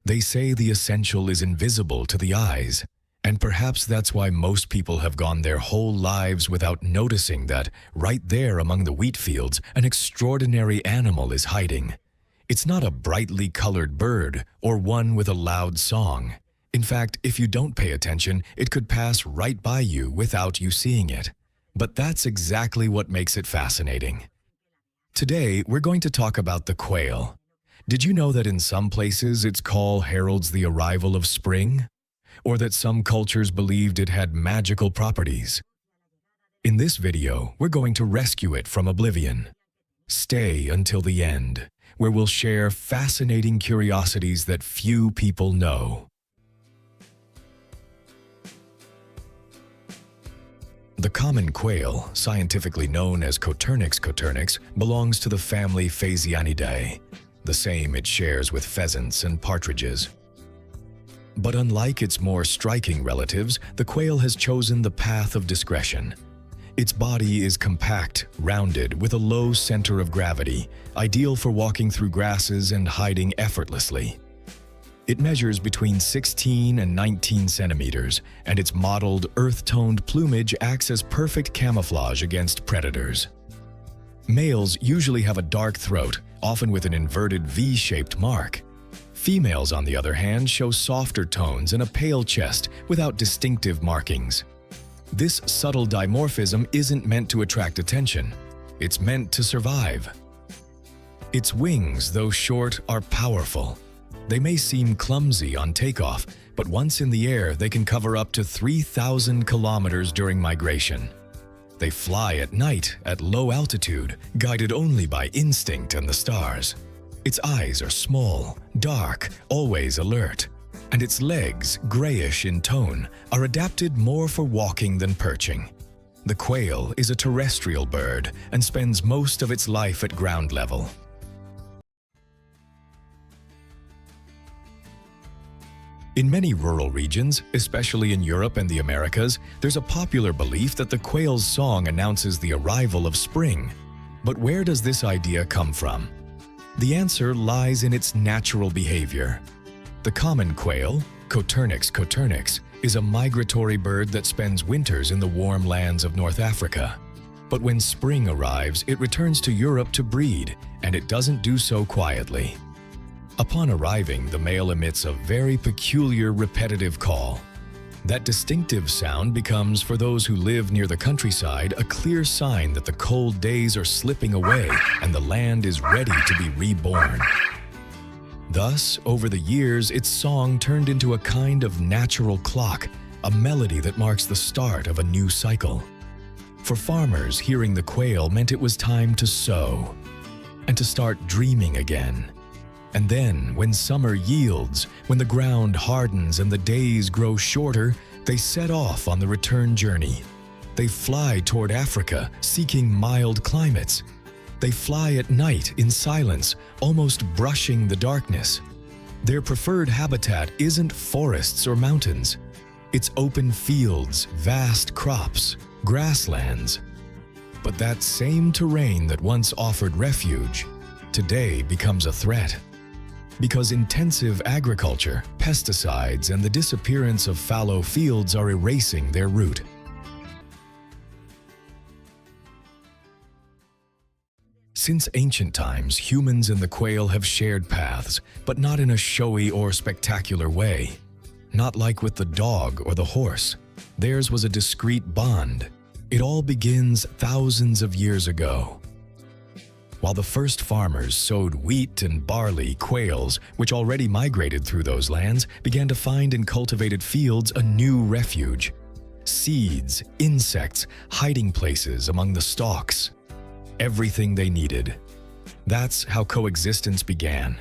They say the essential is invisible to the eyes, and perhaps that's why most people have gone their whole lives without noticing that right there among the wheat fields, an extraordinary animal is hiding. It's not a brightly colored bird or one with a loud song. In fact, if you don't pay attention, it could pass right by you without you seeing it. But that's exactly what makes it fascinating. Today, we're going to talk about the quail. Did you know that in some places its call heralds the arrival of spring? Or that some cultures believed it had magical properties? In this video, we're going to rescue it from oblivion. Stay until the end, where we'll share fascinating curiosities that few people know. The common quail, scientifically known as Coturnix coturnix, belongs to the family Phasianidae, the same it shares with pheasants and partridges. But unlike its more striking relatives, the quail has chosen the path of discretion. Its body is compact, rounded, with a low center of gravity, ideal for walking through grasses and hiding effortlessly. It measures between 16 and 19 centimeters, and its mottled, earth-toned plumage acts as perfect camouflage against predators. Males usually have a dark throat, often with an inverted V-shaped mark. Females, on the other hand, show softer tones and a pale chest without distinctive markings. This subtle dimorphism isn't meant to attract attention. It's meant to survive. Its wings, though short, are powerful. They may seem clumsy on takeoff, but once in the air, they can cover up to 3,000 kilometers during migration. They fly at night at low altitude, guided only by instinct and the stars. Its eyes are small, dark, always alert, and its legs, grayish in tone, are adapted more for walking than perching. The quail is a terrestrial bird and spends most of its life at ground level. In many rural regions, especially in Europe and the Americas, there's a popular belief that the quail's song announces the arrival of spring. But where does this idea come from? The answer lies in its natural behavior. The common quail, Coturnix coturnix, is a migratory bird that spends winters in the warm lands of North Africa. But when spring arrives, it returns to Europe to breed, and it doesn't do so quietly. Upon arriving, the male emits a very peculiar repetitive call. That distinctive sound becomes, for those who live near the countryside, a clear sign that the cold days are slipping away and the land is ready to be reborn. Thus, over the years, its song turned into a kind of natural clock, a melody that marks the start of a new cycle. For farmers, hearing the quail meant it was time to sow and to start dreaming again. And then, when summer yields, when the ground hardens and the days grow shorter, they set off on the return journey. They fly toward Africa, seeking mild climates. They fly at night in silence, almost brushing the darkness. Their preferred habitat isn't forests or mountains. It's open fields, vast crops, grasslands. But that same terrain that once offered refuge, today becomes a threat. Because intensive agriculture, pesticides, and the disappearance of fallow fields are erasing their route. Since ancient times, humans and the quail have shared paths, but not in a showy or spectacular way. Not like with the dog or the horse. Theirs was a discreet bond. It all begins thousands of years ago. While the first farmers sowed wheat and barley, quails, which already migrated through those lands, began to find in cultivated fields a new refuge. Seeds, insects, hiding places among the stalks. Everything they needed. That's how coexistence began.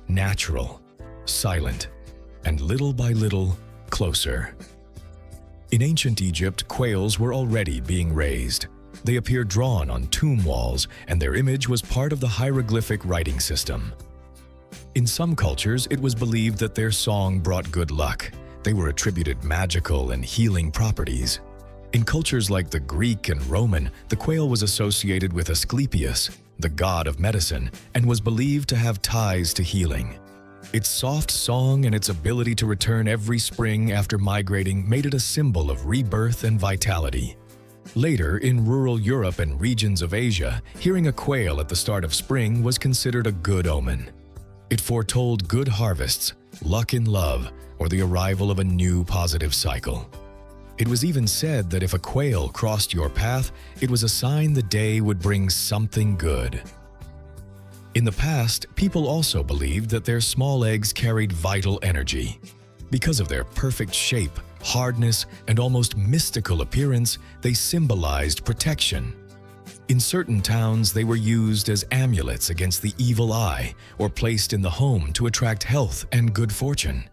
Natural, silent, and little by little, closer. In ancient Egypt, quails were already being raised. They appeared drawn on tomb walls, and their image was part of the hieroglyphic writing system. In some cultures, it was believed that their song brought good luck. They were attributed magical and healing properties. In cultures like the Greek and Roman, the quail was associated with Asclepius, the god of medicine, and was believed to have ties to healing. Its soft song and its ability to return every spring after migrating made it a symbol of rebirth and vitality. Later, in rural Europe and regions of Asia, hearing a quail at the start of spring was considered a good omen. It foretold good harvests, luck in love, or the arrival of a new positive cycle. It was even said that if a quail crossed your path, it was a sign the day would bring something good. In the past, people also believed that their small eggs carried vital energy. Because of their perfect shape, hardness, and almost mystical appearance, they symbolized protection. In certain towns, they were used as amulets against the evil eye or placed in the home to attract health and good fortune.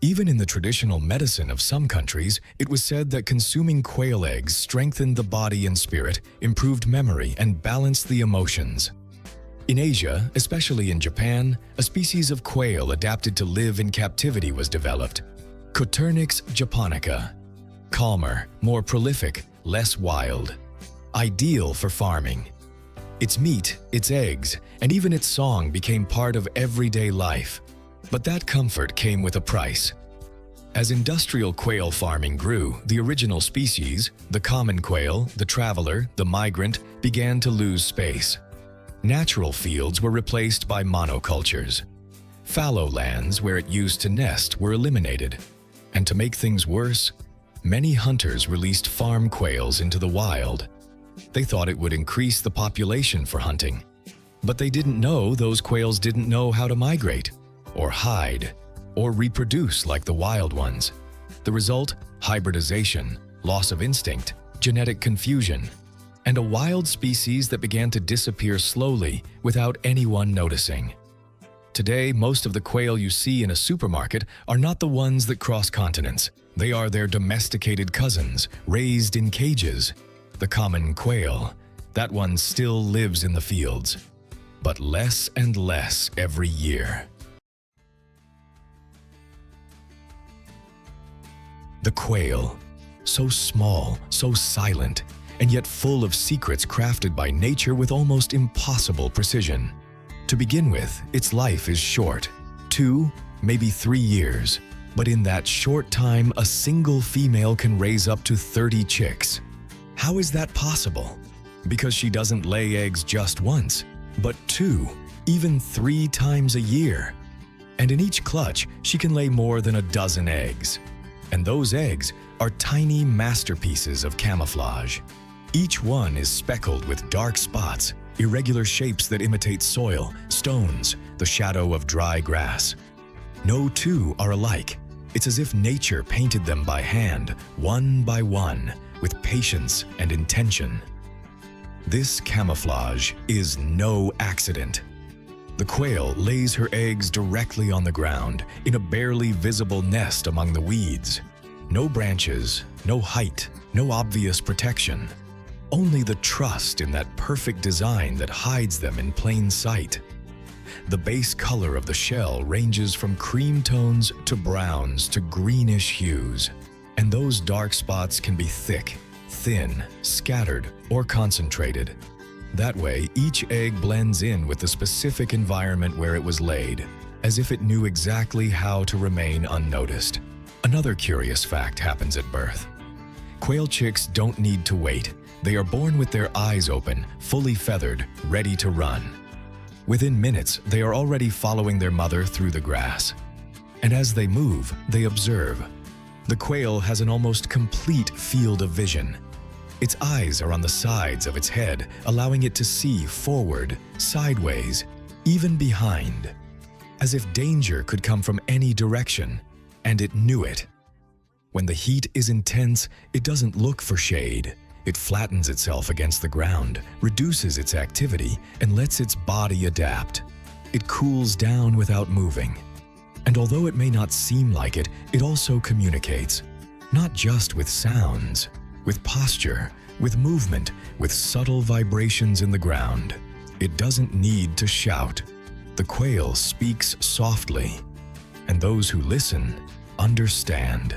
Even in the traditional medicine of some countries, it was said that consuming quail eggs strengthened the body and spirit, improved memory, and balanced the emotions. In Asia, especially in Japan, a species of quail adapted to live in captivity was developed, Coturnix japonica. Calmer, more prolific, less wild. Ideal for farming. Its meat, its eggs, and even its song became part of everyday life. But that comfort came with a price. As industrial quail farming grew, the original species, the common quail, the traveler, the migrant, began to lose space. Natural fields were replaced by monocultures. Fallow lands where it used to nest were eliminated. And to make things worse, many hunters released farm quails into the wild. They thought it would increase the population for hunting. But they didn't know those quails didn't know how to migrate, or hide, or reproduce like the wild ones. The result? Hybridization, loss of instinct, genetic confusion, and a wild species that began to disappear slowly without anyone noticing. Today, most of the quail you see in a supermarket are not the ones that cross continents. They are their domesticated cousins, raised in cages. The common quail, that one still lives in the fields, but less and less every year. The quail, so small, so silent, and yet full of secrets crafted by nature with almost impossible precision. To begin with, its life is short, 2, maybe 3 years. But in that short time, a single female can raise up to 30 chicks. How is that possible? Because she doesn't lay eggs just once, but 2, even 3 times a year. And in each clutch, she can lay more than a dozen eggs. And those eggs are tiny masterpieces of camouflage. Each one is speckled with dark spots, irregular shapes that imitate soil, stones, the shadow of dry grass. No two are alike. It's as if nature painted them by hand, one by one, with patience and intention. This camouflage is no accident. The quail lays her eggs directly on the ground, in a barely visible nest among the weeds. No branches, no height, no obvious protection. Only the trust in that perfect design that hides them in plain sight. The base color of the shell ranges from cream tones to browns to greenish hues. And those dark spots can be thick, thin, scattered, or concentrated. That way, each egg blends in with the specific environment where it was laid, as if it knew exactly how to remain unnoticed. Another curious fact happens at birth. Quail chicks don't need to wait. They are born with their eyes open, fully feathered, ready to run. Within minutes, they are already following their mother through the grass. And as they move, they observe. The quail has an almost complete field of vision. Its eyes are on the sides of its head, allowing it to see forward, sideways, even behind, as if danger could come from any direction, and it knew it. When the heat is intense, it doesn't look for shade. It flattens itself against the ground, reduces its activity, and lets its body adapt. It cools down without moving. And although it may not seem like it, it also communicates, not just with sounds, with posture, with movement, with subtle vibrations in the ground. It doesn't need to shout. The quail speaks softly, and those who listen understand.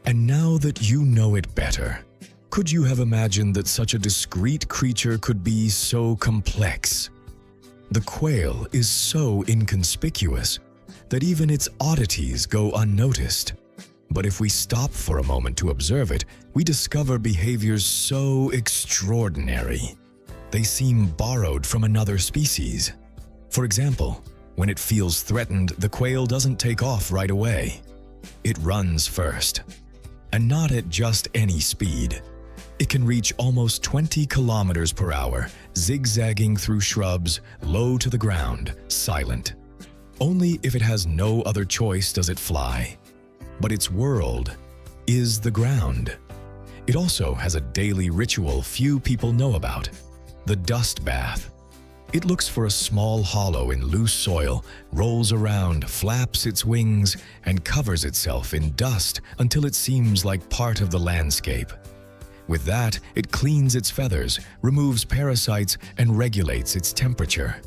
And now that you know it better, could you have imagined that such a discreet creature could be so complex? The quail is so inconspicuous that even its oddities go unnoticed. But if we stop for a moment to observe it, we discover behaviors so extraordinary. They seem borrowed from another species. For example, when it feels threatened, the quail doesn't take off right away. It runs first. And not at just any speed. It can reach almost 20 kilometers per hour, zigzagging through shrubs, low to the ground, silent. Only if it has no other choice does it fly. But its world is the ground. It also has a daily ritual few people know about: the dust bath. It looks for a small hollow in loose soil, rolls around, flaps its wings, and covers itself in dust until it seems like part of the landscape. With that, it cleans its feathers, removes parasites, and regulates its temperature.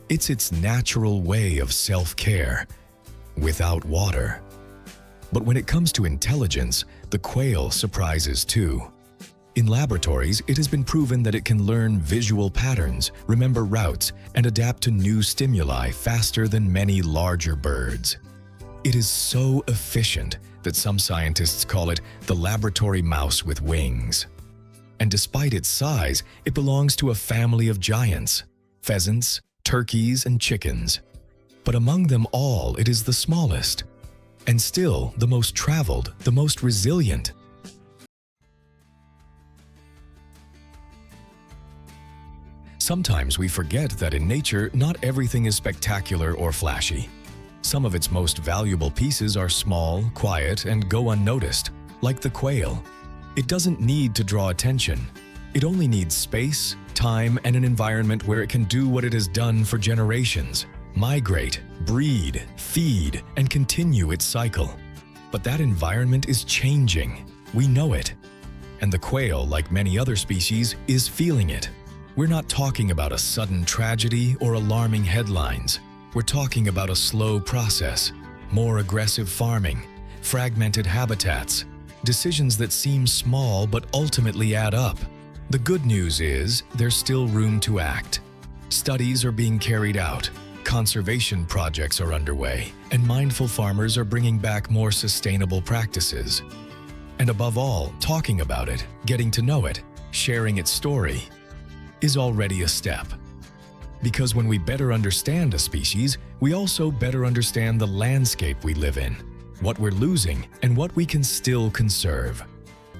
It's its natural way of self-care, without water. But when it comes to intelligence, the quail surprises too. In laboratories, it has been proven that it can learn visual patterns, remember routes, and adapt to new stimuli faster than many larger birds. It is so efficient that some scientists call it the laboratory mouse with wings. And despite its size, it belongs to a family of giants: pheasants, turkeys, and chickens. But among them all, it is the smallest, and still the most traveled, the most resilient. Sometimes we forget that in nature, not everything is spectacular or flashy. Some of its most valuable pieces are small, quiet, and go unnoticed, like the quail. It doesn't need to draw attention. It only needs space, time, and an environment where it can do what it has done for generations: migrate, breed, feed, and continue its cycle. But that environment is changing. We know it. And the quail, like many other species, is feeling it. We're not talking about a sudden tragedy or alarming headlines. We're talking about a slow process, more aggressive farming, fragmented habitats, decisions that seem small but ultimately add up. The good news is there's still room to act. Studies are being carried out, conservation projects are underway, and mindful farmers are bringing back more sustainable practices. And above all, talking about it, getting to know it, sharing its story, is already a step. Because when we better understand a species, we also better understand the landscape we live in, what we're losing, and what we can still conserve.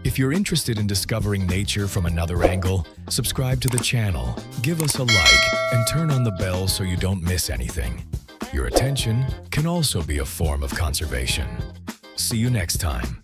If you're interested in discovering nature from another angle, subscribe to the channel, give us a like, and turn on the bell so you don't miss anything. Your attention can also be a form of conservation. See you next time.